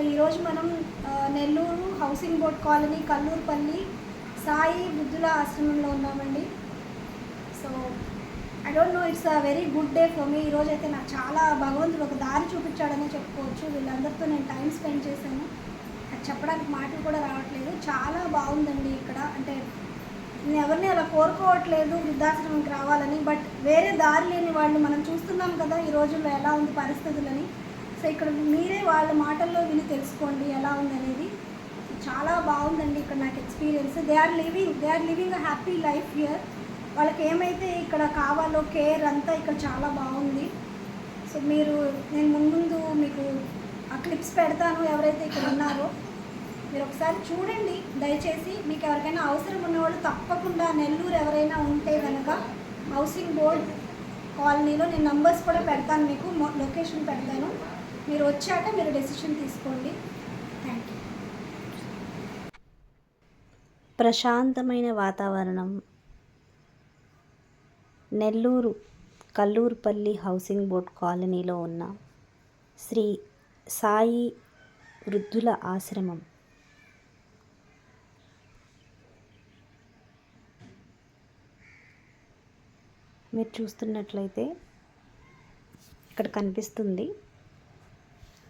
ఈరోజు మనం Nellore housing board colony Kallurupalli Sai బుద్ధుల ఆశ్రమంలో ఉన్నామండి. So I don't know, it's a very good day for me. ఈరోజు అయితే నాకు చాలా భగవంతుడు ఒక దారి చూపించాడనే చెప్పుకోవచ్చు. వీళ్ళందరితో నేను టైం స్పెండ్ చేశాను. అది చెప్పడానికి మాటలు కూడా రావట్లేదు. చాలా బాగుందండి ఇక్కడ. అంటే నేను ఎవరిని అలా కోరుకోవట్లేదు వృద్ధాశ్రమంకి రావాలని, బట్ వేరే దారి లేని వాళ్ళు మనం చూస్తున్నాం కదా ఈ రోజుల్లో ఎలా ఉంది పరిస్థితులని. సో ఇక్కడ మీరే వాళ్ళ మాటల్లో విని తెలుసుకోండి ఎలా ఉందనేది. చాలా బాగుందండి ఇక్కడ నాకు experience. They are living a happy life here. వాళ్ళకి ఏమైతే ఇక్కడ కావాలో కేర్ అంతా ఇక్కడ చాలా బాగుంది. సో నేను ముందు మీకు ఆ క్లిప్స్ పెడతాను. ఎవరైతే ఇక్కడ ఉన్నారో మీరు ఒకసారి చూడండి దయచేసి. మీకు ఎవరికైనా అవసరం ఉన్నవాళ్ళు తప్పకుండా నెల్లూరు ఎవరైనా ఉంటే కనుక హౌసింగ్ బోర్డ్ కాలనీలో నేను నంబర్స్ కూడా పెడతాను, మీకు లొకేషన్ పెడతాను. మీరు వచ్చాక మీరు డెసిషన్ తీసుకోండి. Thank you. ప్రశాంతమైన వాతావరణం నెల్లూరు కల్లూరుపల్లి హౌసింగ్ బోర్డ్ కాలనీలో ఉన్న శ్రీ సాయి వృద్ధుల ఆశ్రమం. మీరు చూస్తున్నట్లయితే ఇక్కడ కనిపిస్తుంది.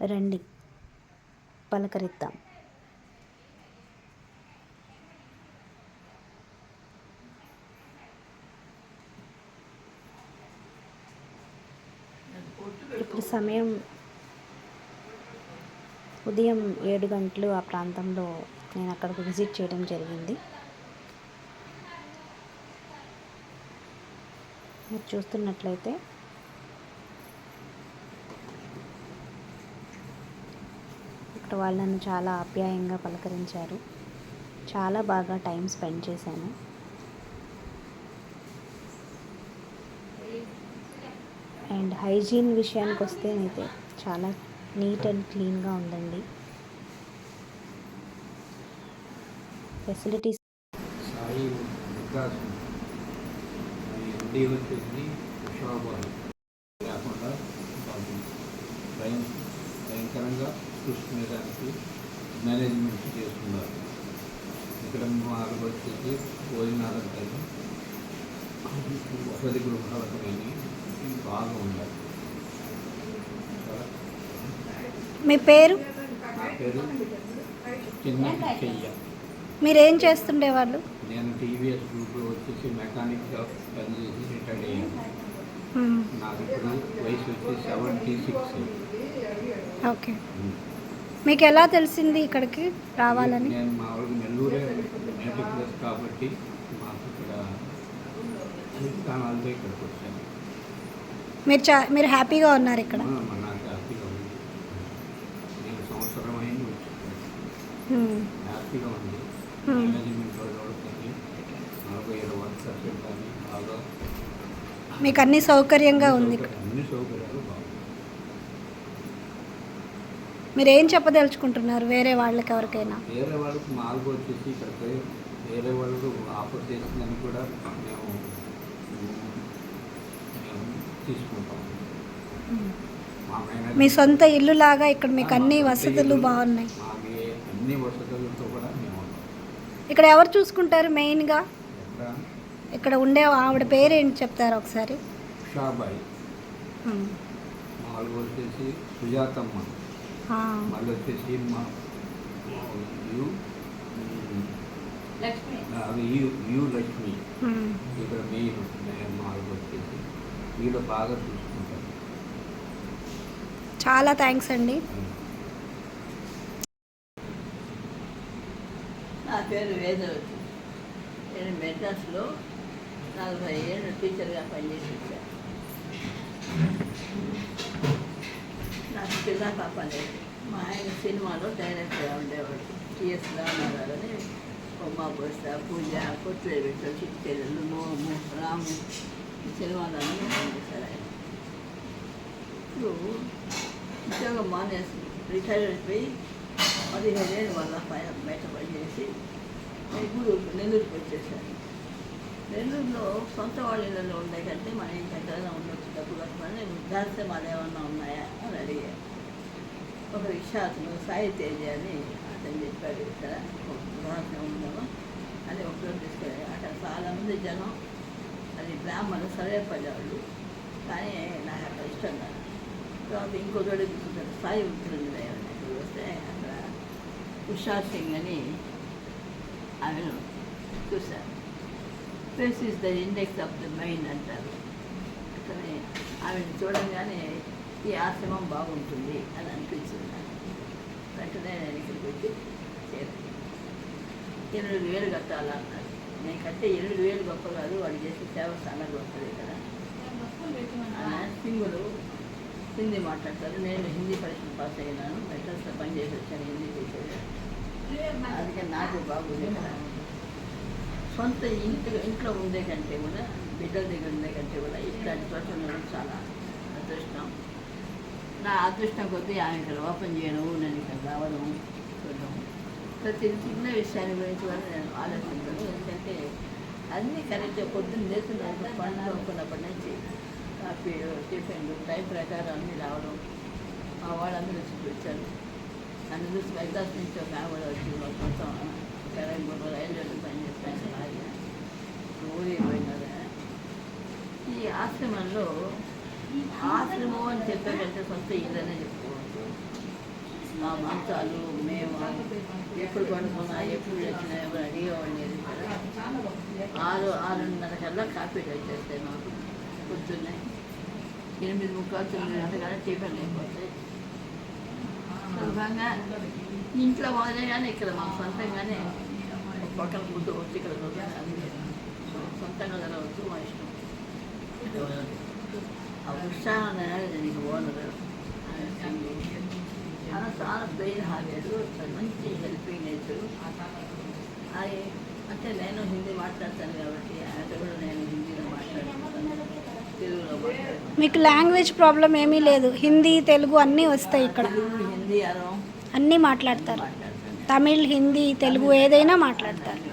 రండి పలకరిద్దాం. ఇప్పుడు సమయం ఉదయం 7 గంటలు ఆ ప్రాంతంలో నేను అక్కడికి విజిట్ చేయడం జరిగింది. మీరు చూస్తున్నట్లయితే ఇక్కడ వాళ్ళను చాలా ఆప్యాయంగా పలకరించారు. చాలా బాగా టైం స్పెండ్ చేశాను. అండ్ హైజీన్ విషయానికి వస్తే అయితే చాలా నీట్ అండ్ క్లీన్గా ఉందండి. ఫెసిలిటీస్ సాయి ఎండి వచ్చేసి ఉషాబాలు కాకుండా భయంకరంగా చూసుకునేదానికి మేనేజ్మెంట్ చేస్తున్నారు. ఇక్కడ మాకు వచ్చేసి భోజనాలకు వసతి గృహాలకు బాగా ఉండాలి. మీ పేరు? నా పేరు చిన్న చెయ్య. మీరేం చేస్తుండేవాళ్ళు? నేను టీవీఎస్ గ్రూప్లో వచ్చేసి మెకానిక్గా పనిచేసి రిటైర్డ్ అయ్యాను. నాకు ఇప్పుడు వయసు వచ్చి 76. ఓకే. మీకు ఎలా తెలిసింది ఇక్కడికి రావాలని? నేను మామూలుగా నెల్లూరే నేటివ్ ప్లేస్ కాబట్టి మాకు ఇక్కడ స్థానాలతో ఇక్కడికి వచ్చాను. మీరు హ్యాపీగా ఉన్నారు ఇక్కడ? నాకు హ్యాపీగా ఉంది. నేను సంవత్సరం అయింది హ్యాపీగా ఉంది. మేనేజ్మెంట్ వాళ్ళు కానీ నాకు 20 వర్కర్స్ కానీ బాగా మీకు అన్ని సౌకర్యంగా ఉంది ఇక్కడ? అన్ని సౌకర్యాలు బాగుంది. మీరు ఏం చెప్పదలుచుకుంటున్నారు వేరే వాళ్ళకి ఎవరికైనా? వేరే వాళ్ళకి మాకు వచ్చేసి ఇక్కడికి వేరే వాళ్ళకు ఆఫర్ చేసిందని కూడా మేము తీసుకుంటాం. మీ సొంత ఇల్లు లాగా ఇక్కడ మీకు అన్ని వసతులు బాగున్నాయి. అన్ని వసతులతో కూడా మేము ఇక్కడ ఎవరు చూసుకుంటారు మెయిన్గా? ఇక్కడ ఉండే ఆవిడ పేరు ఏంటి చెప్తారా ఒకసారి? ఉషాబాయి. మాకు వచ్చేసి సుజాతమ్మ. మళ్ళీ వచ్చేసి మా యు లక్ష్మి. ఇక్కడ మీరు మాకు వచ్చేసి వీళ్ళు బాగా చూసుకుంటారు. చాలా థ్యాంక్స్ అండి. నా పేరు వేదవతి. నేను మెడ్రాస్లో 40 ఏళ్ళు టీచర్గా పనిచేసి వచ్చాను. నాకు పిల్ల పాప లేదు. మా ఆయన సినిమాలో డైరెక్టర్గా ఉండేవాడు. టిఎస్ రామారావుని బొమ్మ పోస్తా, పూజ, కొట్టు పెట్టు, చిట్కెళ్ళు, మోము, రాము ఈ సినిమాలన్నీ పనిచేశారు ఆయన. ఇప్పుడు ఉద్యోగం మానేసి రిటైర్ అయిపోయి 15 ఏళ్ళు వల్ల బయట పనిచేసి నెల్లూరుకి వచ్చేసాను. నెల్లూరులో సొంత వాళ్ళ ఇళ్ళలో ఉండే కంటే మన ఇంటి ఎక్కడైనా ఉండొచ్చు డబ్బులు వస్తుందని వృద్ధాశ్రమాలు ఏమన్నా ఉన్నాయా అని అడిగాను. ఒక విశ్వాసము సాయి తేజ అని అతను చెప్పాడు ఇక్కడ ఉందామా అది ఒకరోజు తీసుకెళ్ళి అక్కడ చాలామంది జనం, అది బ్రాహ్మణులు సర్వేపల్లి వాళ్ళు, కానీ నాకు అక్కడ ఇష్టం కాదు. తర్వాత ఇంకో చోట తీసుకుంటారు సాయి ఉత్తరుంజయ వస్తే అక్కడ ఉషా సింగ్ అని ఆమెను చూశాను. Face is the index of the mind అంటారు. అట్లనే ఆమెను చూడంగానే ఈ ఆశ్రమం బాగుంటుంది అని అనిపించింది నాకు. వెంటనే నేను ఇక్కడికి వచ్చి చేరాను. 8,000 కట్టాలన్నారు. నేను కట్టే 8,000 గొప్ప కాదు, వాడు చేసే సేవ చాలా గొప్పది కదా. సింగులు హిందీ మాట్లాడతారు. నేను హిందీ పరీక్షలు పాస్ అయినాను, మెట్రస్లో పనిచేసి వచ్చాను హిందీ చేసేది. అందుకని నాకు బాగుంది కదా. సొంత ఇంట్లో ఉండే కంటే కూడా, బిడ్డల దగ్గర ఉండే కంటే కూడా ఇట్లాంటి చోట ఉండడం చాలా అదృష్టం. నా అదృష్టం కొద్దీ ఆమె ఇక్కడ ఓపెన్ చేయడం, నేను ఇక్కడ రావడం, చూడడం, ప్రతి చిన్న విషయాన్ని గురించి కూడా నేను ఆలోచించను. ఎందుకంటే అన్నీ కరెక్ట్గా పొద్దున్న లేస్తున్న పనులు అనుకున్నప్పటి నుంచి కాఫీ, టిఫిన్లు టైం ప్రకారం అన్నీ రావడం, మా వాళ్ళందరూ వచ్చారు. నన్ను చూసి వైదాస్ నుంచి ఒక ఆవిడ వచ్చి మొత్తం కరెంట్ రైల్వేలు పనిచేస్తాను అలాగే ఊరికి పోయినారు. ఈ ఆశ్రమంలో ఆశ్రమం అని చెప్పారంటే సొంత ఇల్లనే చెప్పుకోవచ్చు. మా మంచాలు మేము ఎప్పుడు పడుకున్నా, ఎప్పుడు వచ్చినా ఎవరు అడిగేవాళ్ళు లేదు కదా. 6:30 కల్లా కాఫీ వచ్చేస్తాయి మాకు. పొద్దున్నే 8:45, 9 గంటల టిఫిన్ అయిపోతాయి. సులభంగా ఇంట్లో మొదలగానే ఇక్కడ మా సొంతంగానే ఒక పక్కన ముద్దు వచ్చి ఇక్కడ సొంతంగా జరగవచ్చు, మా ఇష్టం. ఆ ఉత్సాహం నీకు ఓనరు చాలా బ్రెయిన్ హాబీలు, మంచి హెల్పింగ్ నేచరు. అది అంటే నేను హిందీ మాట్లాడతాను కాబట్టి ఆయన కూడా నేను హిందీలో మాట్లాడుతాను, తెలుగులో మాట్లాడతాను. మీకు లాంగ్వేజ్ ప్రాబ్లం ఏమీ లేదు, హిందీ తెలుగు అన్నీ వస్తాయి ఇక్కడ. తెలుగు, హిందీ, అరం అన్నీ మాట్లాడతారు. మాట్లాడతాను. తమిళ్, హిందీ, తెలుగు ఏదైనా మాట్లాడతారు.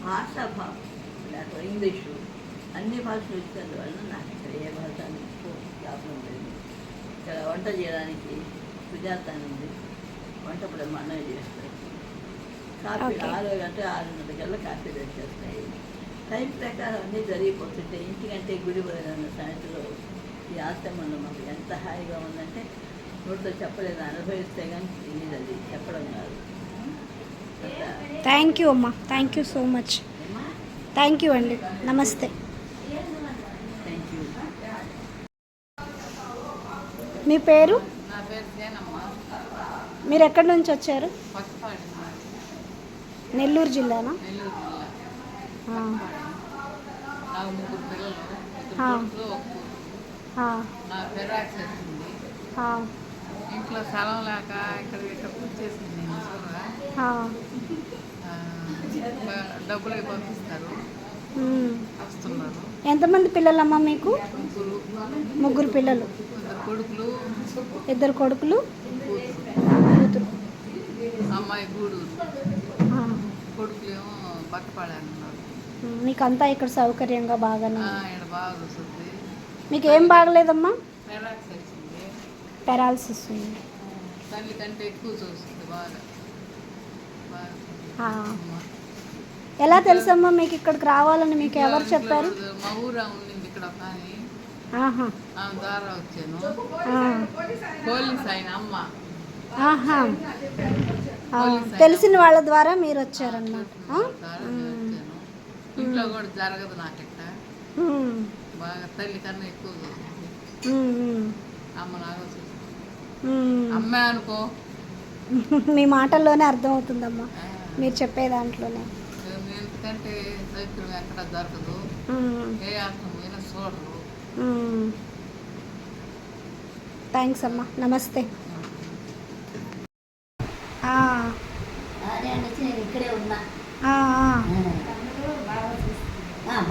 భాష లేకపోతే ఇంగ్లీషు అన్ని భాషలు ఇచ్చారు వల్ల నాకు ఇక్కడ ఏ భాష జ్ఞాపకం లేదు. ఇక్కడ వంట చేయడానికి సుజాత ఉంది, వంట బ్రహ్మాండంగా చేస్తారు. కాఫీ 6 గంటల 6:30 కల్లా కాఫీలు వచ్చేస్తాయి. టైం ప్రకారం అన్నీ జరిగిపోతుంటే ఇంటికంటే గుడి పోయిన సాయంత్రం ఈ ఆశ్రమంలో మాకు ఎంత హాయిగా ఉందంటే నోటితో చెప్పలేదు, అనుభవిస్తే కానీ తెలియదు, అది చెప్పడం కాదు. థ్యాంక్ యూ అమ్మా, thank you so much. Thank you అండి, నమస్తే. Thank you. మీ పేరు? నా పేరు జేనమ్మ. మీరు ఎక్కడి నుంచి వచ్చారు? కొత్తపాడి, నెల్లూరు జిల్లానా? నెల్లూరు జిల్లా. ఆ, నాకు 3 పిల్లలు, 2 ఆ. కొడుకులు, 1 కూతురు. ఆ, నా పెరాక్స్ వచ్చింది. ఆ, ఇంట్లో స్థలం లేక ఇక్కడ కూర్చేసింది. నేను చూడగా ఆ. డబ్బులు పంపిస్తారు, వస్తున్నారు. ఎంతమంది పిల్లలమ్మా మీకు? 3 పిల్లలు. 2 కొడుకులు, 2 కొడుకులు, కూతురు. కూతురు. అమ్మాయి గూడూరు, ఆ. కొడుకులేమో బట్టపాడే అన్నారు. మీకంతా ఇక్కడ సౌకర్యంగా బాగానే ఉంది. ఇక్కడ బాగా వస్తుంది. మీకు ఏం బాగలేదమ్మా? పెరాక్స్ వచ్చింది, పెరాలసిస్ ఉంది. తల్లి కంటే ఎక్కువ చూస్తుంది బాగా. ఆ. ఎలా తెలుసమ్మా మీకు ఇక్కడికి రావాలని? మీకు ఎవరు చెప్పారు? మా ఊరు ఉండింది ఇక్కడ కానీ ఆహా, ఆమె ద్వారా వచ్చాను. ఆ, పోలీస్ ఆయన అమ్మ, ఆహా. ఆ, తెలిసిన వాళ్ళ ద్వారా మీరు వచ్చారన్నమాట. ఆ? ద్వారా వచ్చాను. ఇంట్లో కూడా జరగదు నాకు ఇక్కడ ఉమ్, బాగా. తల్లి కన్నా ఎక్కువ చూస్తుంది. అమ్మ నాకు చూస్తుంది. ఉమ్. అమ్మే అనుకో. మీ మాటల్లోనే అర్థమవుతుందమ్మా, మీరు చెప్పే దాంట్లోనే. ఎందుకంటే సౌకర్యం ఎక్కడ దొరకదు, ఏ ఆటం పోయినా చూడరు. థ్యాంక్స్ అమ్మా, నమస్తే. ఆ, అదే అనేసి నేను ఇక్కడే ఉన్నా. ఆ,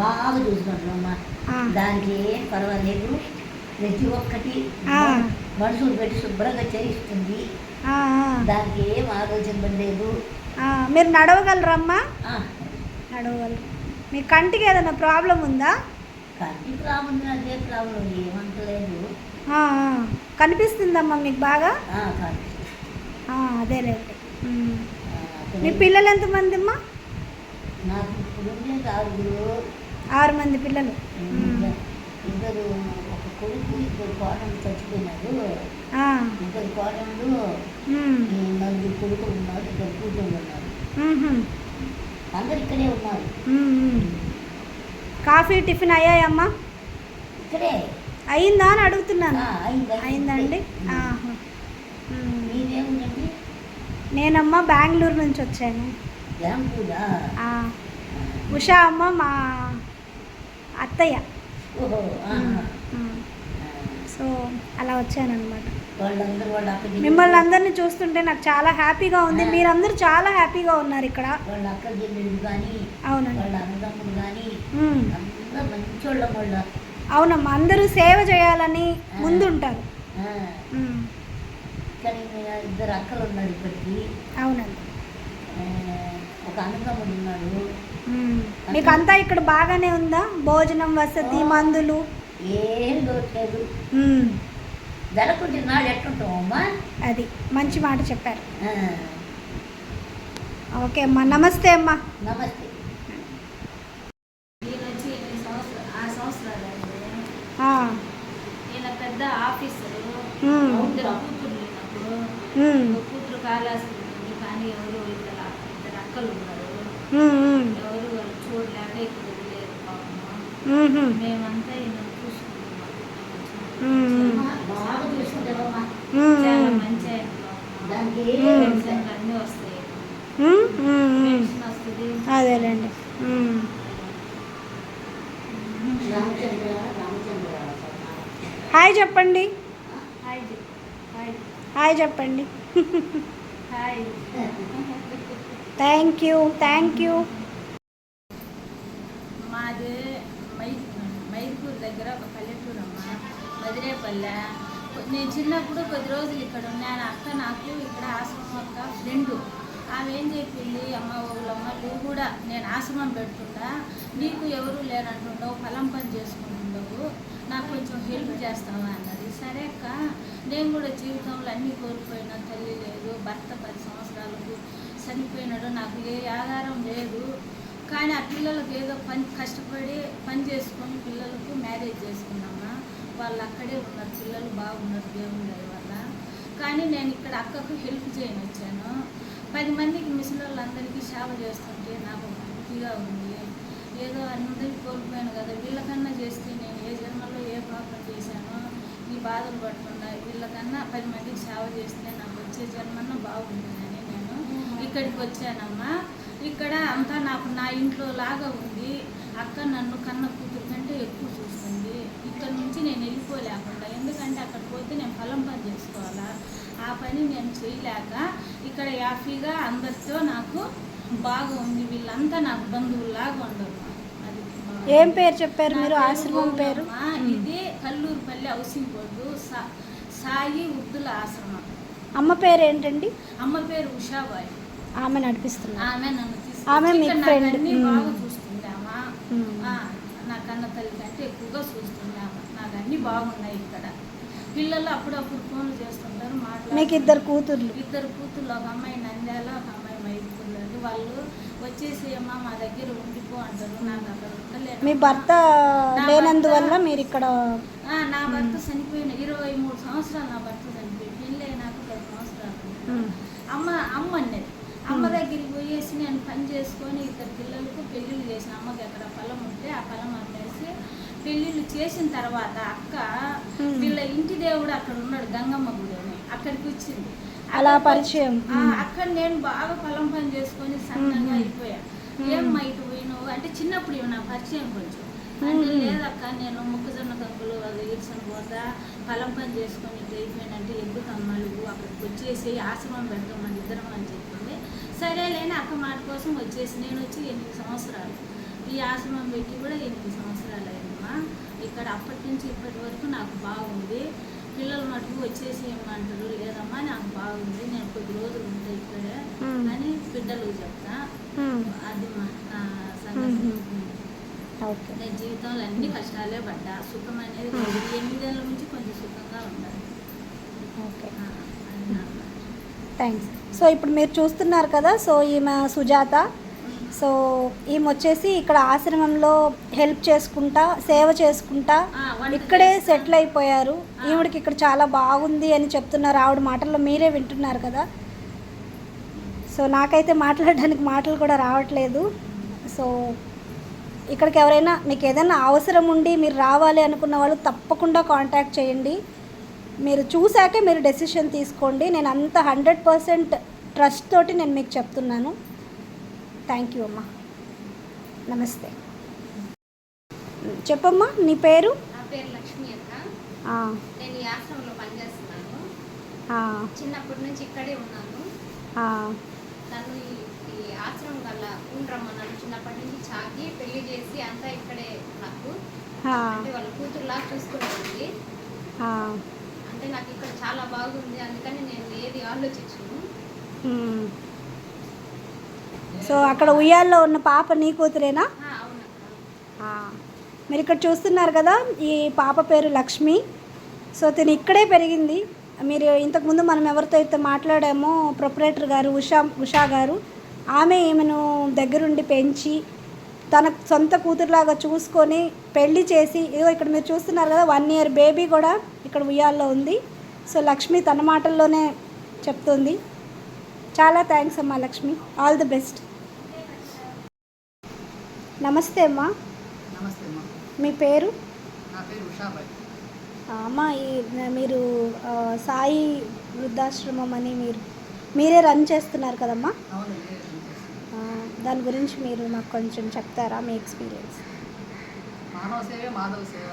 బాగా చూసుకుంటున్నామ్మా. ఆ. దానికి ఏం పర్వాలేదు, ప్రతి ఒక్కటి ఆ. మనుషులు పెట్టి శుభ్రంగా చేయిస్తుంది. ఆ, దానికి ఏం ఆలోచన పడలేదు. ఆ. మీరు నడవగలరమ్మా? ఆ, నడవగలరు. మీ కంటికి ఏదైనా ప్రాబ్లం ఉందా? కంటి ప్రాబ్లం అదే ప్రాబ్లం ఏమంటలేదు. ఆ, ఆ. కనిపిస్తుందమ్మా మీకు బాగా? కాదు. అదేలేండి. అక్కడ మీ పిల్లలు ఎంతమంది అమ్మా? నాకు ఇప్పుడు ఉండేది 6. 6 మంది పిల్లలు. ఇద్దరు, ఒక కొడుకు, 2 కోడళ్ళు చచ్చిపోయినారు. ఆ, 2 కోడళ్ళు, ఉమ్, 4 కొడుకులు ఉన్నారు, 2 కూతుళ్ళు ఉన్నారు. ఉహు, అందరు ఇక్కడే ఉన్నారు. కాఫీ టిఫిన్ అయ్యాయమ్మా? ఇక్కడే అయిందా అని అడుగుతున్నాను. అయిందండి. అయిందండి. ఆహా. మీరేముందండి? నేనమ్మా బెంగళూరు నుంచి వచ్చాను. బ్యాంకులా? ఆ, ఉషా అమ్మ మా అత్తయ్య. ఓహో. ఉమ్. సో అలా వచ్చానన్నమాట. వాళ్ళందరూ వాళ్ళ అక్కడి మిమ్మల్ని అందరినీ చూస్తుంటే నాకు చాలా హ్యాపీగా ఉంది. మీరందరూ చాలా హ్యాపీగా ఉన్నారు ఇక్కడ. వాళ్ళ అక్క చెల్లెళ్ళు కానీ, అవునండి. వాళ్ళ అన్నదమ్ములు కానీ ఉమ్. అందరూ మంచోళ్ళం వాళ్ళ. అవునమ్మా, అందరూ సేవ చేయాలని ముందుంటారు. ఉమ్. కానీ 2 అక్కలు ఉన్నారు ఇప్పటికి. అవునండి. ఒక అన్నదమ్ముడు ఉన్నాడు. మీకు అంతా ఇక్కడ బాగానే ఉందా? భోజనం, వసతి, మందులు? ఏం దొరకలేదు. ఉమ్. జరగకుంటే నాడు ఎట్టుంటామమ్మా? అది మంచి మాట చెప్పారు. ఓకే అమ్మా, నమస్తే అమ్మా. నమస్తే. ఈయన వచ్చి 6 సంవత్సరాలు అయింది. ఆ, ఈయన పెద్ద ఆఫీసరు. ఉమ్, 2 కూతుర్లు ఉన్నప్పుడు ఉమ్, ఒక కూతురు కాలేస్తుంది, కానీ ఎవరు ఇద్దరు అక్కలు ఉన్నారు. ఉమ్, ఉమ్, ఎవరు వాళ్ళు చూడలేక ఇక్కడ వదిలేరు పాపం. ఉహు, మేమంతా ఈయన చూసుకుంటున్నాం. ఉమ్, బాగా చూసుకుంటావమ్మా. చాలా ఉమ్, మంచి ఆయన పాపం. దానికి పెన్షన్లు అన్నీ వస్తాయి. ఉమ్, ఉమ్, ఉమ్. పెన్షన్ వస్తుంది. అదేలేండి. ఉమ్. రామచంద్ర హాయ్ చెప్పండి. హాయ్ చెప్పు. హాయ్. హాయ్ చెప్పండి. Hi. Thank you, thank you. మాది మైదుకూరు దగ్గర ఒక పల్లెటూరు అమ్మ, మదిరేపల్లె. నేను చిన్నప్పుడు కొద్ది రోజులు ఇక్కడ ఉన్నాను. అక్క నాకు ఇక్కడ ఆశ్రమం ఒక ఫ్రెండు. ఆమె ఏం చెప్పింది, అమ్మ వాళ్ళమ్మ నువ్వు కూడా నేను ఆశ్రమం పెడుతుండా, నీకు ఎవరు లేనంటుండవు, పొలం పని చేసుకుంటుండవు, నాకు కొంచెం హెల్ప్ చేస్తావా అన్నది. సరే అక్క, నేను కూడా జీవితంలో అన్నీ కోల్పోయినా, తల్లి లేదు, భర్త 10 సంవత్సరాలకు చనిపోయినాడు, నాకు ఏ ఆధారం లేదు. కానీ ఆ పిల్లలకు ఏదో కష్టపడి పని చేసుకొని పిల్లలకు మ్యారేజ్ చేసుకున్నామా. వాళ్ళు అక్కడే ఉన్నారు, పిల్లలు బాగున్నారు దేవుని దయ వల్ల. కానీ నేను ఇక్కడ అక్కకు హెల్ప్ చేయని వచ్చాను. 10 మందికి మిషన్ వాళ్ళందరికీ సేవ చేస్తుంటే నాకు తృప్తిగా ఉంది. ఏదో అందరికీ కోల్పోయాను కదా, వీళ్ళకన్నా చేస్తే నేను ఏ జన్మలో ఏ పాపం చేశానో ఈ బాధలు పడకుండా వీళ్ళకన్నా 10 మందికి సేవ చేస్తే నాకు వచ్చే జన్మన్నా బాగుంటుందని నేను ఇక్కడికి వచ్చానమ్మా. ఇక్కడ అంతా నాకు నా ఇంట్లో లాగా ఉంది. అక్క నన్ను కన్న కూతురు కంటే ఎక్కువ చూస్తుంది. ఇక్కడ నుంచి నేను వెళ్ళిపోలేకుండా, ఎందుకంటే అక్కడికి పోతే నేను పొలం పని చేసుకోవాలా, ఆ పని నేను చేయలేక ఇక్కడ హ్యాపీగా అందరితో నాకు బాగా ఉంది. వీళ్ళంతా నాకు బంధువులాగా ఉండరు. అది ఏం పేరు చెప్పారు మీరు? ఆశ్రమం పేరు? ఇది కల్లూరుపల్లి హౌసింగ్ బోర్డు సాయి వృద్ధుల ఆశ్రమం. అమ్మ పేరు ఏంటండి? అమ్మ పేరు ఉషాబాయి. ఆమె నడిపిస్తున్నారు. ఆమె నన్ను ఆమె మీ ఫ్రెండ్. అన్ని బాగా చూస్తుంది ఆమె. నా కన్న తల్లి కంటే ఎక్కువగా చూస్తుంది ఆమె. నాకు అన్ని బాగున్నాయి ఇక్కడ. పిల్లలు అప్పుడప్పుడు ఫోన్లు చేస్తుంటారు, మీకు 2 కూతుర్లు? 2 కూతుర్లు, ఒక అమ్మాయి నంద్యాల, ఒక అమ్మాయి మైదుకూరు. వాళ్ళు వచ్చేసి అమ్మ మా దగ్గర ఉండిపో అంటారు. నాకు అక్కడ ఉండలేను. మీ భర్త లేనందువల్ల మీరు ఇక్కడ? నా భర్త చనిపోయిన 23 సంవత్సరాలు నా భర్త చనిపోయి, పెళ్ళి నాకు 10 సంవత్సరాలు. అమ్మ అన్నది. అమ్మ దగ్గరికి పోయేసి నేను పని చేసుకొని 2 పిల్లలకు పెళ్ళిళ్ళు చేసిన. అమ్మకి ఎక్కడ పొలం ఉంటే ఆ పొలం అమ్మేసి పెళ్ళిళ్ళు చేసిన తర్వాత అక్క వీళ్ళ ఇంటి దేవుడు అక్కడ ఉన్నాడు, గంగమ్మ గుడి అని, అక్కడికి వచ్చింది. అలా పరిచయం. అక్కడ నేను బాగా పొలం పని చేసుకొని సన్నగా అయిపోయా. ఏమ్మా ఇటు పోయినావు అంటే, చిన్నప్పుడు ఇవి నా పరిచయం కొంచెం అంటే, లేదక్క నేను మొక్కజొన్న కంకులు అది ఇడ్సని పోతా పొలం పని చేసుకొని ఇటు అయిపోయినంటే, ఎందుకమ్మా నువ్వు అక్కడికి వచ్చేసి ఆశ్రమం పెడతాం మన ఇద్దరం అని చెప్పింది. సరేలేని అక్క మాట కోసం వచ్చేసి నేను వచ్చి 8 సంవత్సరాలు ఈ ఆశ్రమం పెట్టి కూడా 8 సంవత్సరాలు అయిందమ్మా. ఇక్కడ అప్పటి నుంచి ఇప్పటి వరకు నాకు బాగుంది. పిల్లలు మటుకు వచ్చేసి ఏమంటారు, లేదమ్మా నాకు బాగుంది, నేను కొద్ది రోజులు ఉంటే ఇక్కడే అని బిడ్డలు చెప్తా. అది మా సంగతి. నేను జీవితంలో అన్ని కష్టాలే పడ్డా, సుఖం అనేది 8 ఏళ్ళ నుంచి కొంచెం సుఖంగా ఉండాలి. Okay, thanks. సో ఇప్పుడు మీరు చూస్తున్నారు కదా, సో ఈమె సుజాత. సో ఈమె వచ్చేసి ఇక్కడ ఆశ్రమంలో హెల్ప్ చేసుకుంటా, సేవ చేసుకుంటా ఇక్కడే సెటిల్ అయిపోయారు. ఈవిడికి ఇక్కడ చాలా బాగుంది అని చెప్తున్నారు, ఆవిడ మాటల్లో మీరే వింటున్నారు కదా. సో నాకైతే మాట్లాడడానికి మాటలు కూడా రావట్లేదు. సో ఇక్కడికి ఎవరైనా మీకు ఏదైనా అవసరం ఉండి మీరు రావాలి అనుకున్న వాళ్ళు తప్పకుండా కాంటాక్ట్ చేయండి. మీరు చూశాకే మీరు డెసిషన్ తీసుకోండి. నేను అంత 100% ట్రస్ట్ తోటి నేను మీకు చెప్తున్నాను. థ్యాంక్ యూ అమ్మా. నమస్తే. చెప్పమ్మా నీ పేరు? నా పేరు లక్ష్మి అక్క. నేను ఈ ఆశ్రమంలో పనిచేస్తున్నాను. చిన్నప్పటి నుంచి ఇక్కడే ఉన్నాను. నన్ను ఈ ఆశ్రమం వల్ల ఉండరమ్మన్నాను. చిన్నప్పటి నుంచి చాకి పెళ్లి చేసి అంతా ఇక్కడే నాకు అంటే వాళ్ళ కూతురులా చూసుకునేది. అంటే నాకు ఇక్కడ చాలా బాగుంది, అందుకని నేను ఏది ఆలోచించను. సో అక్కడ ఉయ్యాల్లో ఉన్న పాప నీ కూతురేనా? అవునక్క. మీరు ఇక్కడ చూస్తున్నారు కదా, ఈ పాప పేరు లక్ష్మి. సో తను ఇక్కడే పెరిగింది. మీరు ఇంతకుముందు మనం ఎవరితో అయితే మాట్లాడామో ప్రొపరేటర్ గారు ఉషా గారు, ఆమె ఈమెను దగ్గరుండి పెంచి తన సొంత కూతురులాగా చూసుకొని పెళ్లి చేసి, ఇదిగో ఇక్కడ మీరు చూస్తున్నారు కదా 1 year బేబీ కూడా ఇక్కడ ఉయ్యాల్లో ఉంది. సో లక్ష్మి తన మాటల్లోనే చెప్తుంది. చాలా థ్యాంక్స్ అమ్మా లక్ష్మి, ఆల్ ది బెస్ట్. నమస్తే అమ్మా. నమస్తే అమ్మా. మీ పేరు? నా పేరు ఉషాబాయ్. అమ్మా మీరు సాయి వృద్ధాశ్రమం అని మీరే రన్ చేస్తున్నారు కదమ్మా. అవును, దాని గురించి మీరు మాకు కొంచెం చెప్తారా, మీ ఎక్స్పీరియన్స్? మానవ సేవే మాధవ సేవ,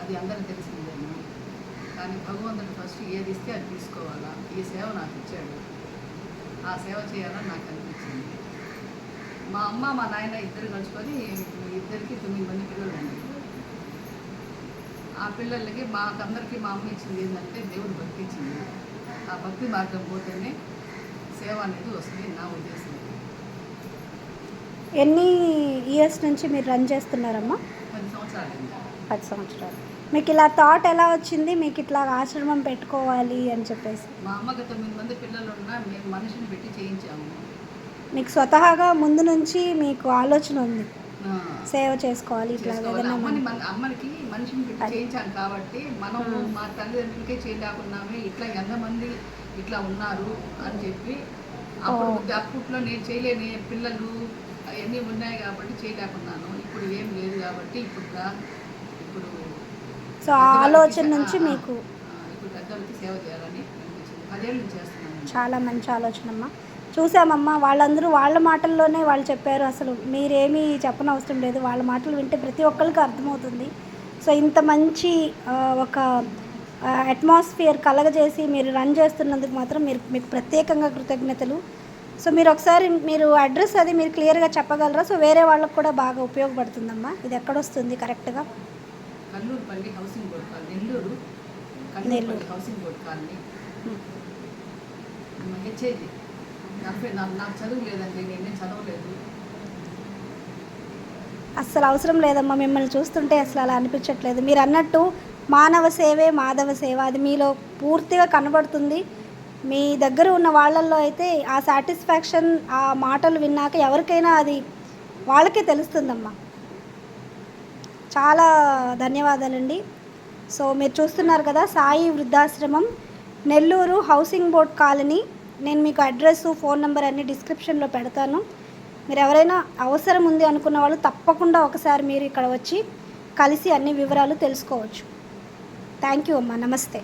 అది అందరికీ తెలిసిందేమో. కానీ భగవంతుడు ఫస్ట్ ఏది ఇస్తే అది తీసుకోవాలా. ఈ సేవ నాకు ఇచ్చాడు, ఆ సేవ చేయాలని నాకు అనిపించింది. మా అమ్మ మా నాయన ఇద్దరు కలుసుకొని ఇద్దరికి 9 మంది పిల్లలు అండి. ఆ పిల్లలకి మాకందరికీ మా అమ్మ ఇచ్చింది ఏంటంటే దేవుడు భక్తి ఇచ్చింది. ఆ భక్తి మార్గం పోతేనే సేవ అనేది వస్తుంది నా ఉద్దేశం. ఎన్ని ఇయర్స్ నుంచి మీరు రన్ చేస్తున్నారమ్మా? 10 సంవత్సరాలు. 10 సంవత్సరాలు. మీకు ఇలా థాట్ ఎలా వచ్చింది, మీకు ఇట్లా ఆశ్రమం పెట్టుకోవాలి అని చెప్పేసి? మా అమ్మకి 9 మంది పిల్లలు ఉన్నా మేము మనిషిని పెట్టి చేయించాము. మీకు స్వతహాగా ముందు నుంచి మీకు ఆలోచన ఉంది సేవ చేసుకోవాలి ఇట్లా ఏదైనా? అమ్మకి మనిషిని పెట్టి చేయించాం కాబట్టి మనము మా తల్లిదండ్రులకే చేయలేకున్నామే, ఇట్లా ఎంతమంది ఇట్లా ఉన్నారు అని చెప్పి అప్పట్లో నేను చేయలేని పిల్లలు అవన్నీ ఉన్నాయి కాబట్టి చేయలేకున్నాను. ఇప్పుడు ఏం లేదు కాబట్టి ఇప్పుడు సో ఆలోచన నుంచి మీకు ఇప్పుడు పెద్దలకి సేవ చేయాలని అనిపించింది. 10 ఏళ్ళు నుంచి చేస్తున్నాను. చాలా మంచి ఆలోచన అమ్మా. చూసామమ్మా, వాళ్ళందరూ వాళ్ళ మాటల్లోనే వాళ్ళు చెప్పారు. అసలు మీరేమీ చెప్పనవసరం లేదు, వాళ్ళ మాటలు వింటే ప్రతి ఒక్కరికి అర్థమవుతుంది. సో ఇంత మంచి ఒక అట్మాస్ఫియర్ కలగజేసి మీరు రన్ చేస్తున్నందుకు మాత్రం మీకు ప్రత్యేకంగా కృతజ్ఞతలు. సో మీరు ఒకసారి మీరు అడ్రస్ అది మీరు క్లియర్గా చెప్పగలరా? సో వేరే వాళ్ళకు కూడా బాగా ఉపయోగపడుతుందమ్మా. ఇది ఎక్కడొస్తుంది కరెక్ట్గా? Kallurupalli housing board colony, Nellore Kallurupalli housing board colony. HIG. నాకు చదువు లేదండి, నేనేం చదవలేదు. అస్సలు అవసరం లేదమ్మా, మిమ్మల్ని చూస్తుంటే అసలు అలా అనిపించట్లేదు. మీరు అన్నట్టు మానవ సేవే మాధవ సేవ, అది మీలో పూర్తిగా కనబడుతుంది. మీ దగ్గర ఉన్న వాళ్ళల్లో అయితే ఆ సాటిస్ఫాక్షన్, ఆ మాటలు విన్నాక ఎవరికైనా అది వాళ్ళకే తెలుస్తుందమ్మా. చాలా ధన్యవాదాలండి. సో మీరు చూస్తున్నారు కదా, సాయి వృద్ధాశ్రమం, నెల్లూరు హౌసింగ్ బోర్డ్ కాలనీ. నేను మీకు అడ్రస్, ఫోన్ నెంబర్ అన్నీ డిస్క్రిప్షన్లో పెడతాను. మీరు ఎవరైనా అవసరం ఉంది అనుకున్న వాళ్ళు తప్పకుండా ఒకసారి మీరు ఇక్కడ వచ్చి కలిసి అన్ని వివరాలు తెలుసుకోవచ్చు. థ్యాంక్ యూ అమ్మా. నమస్తే.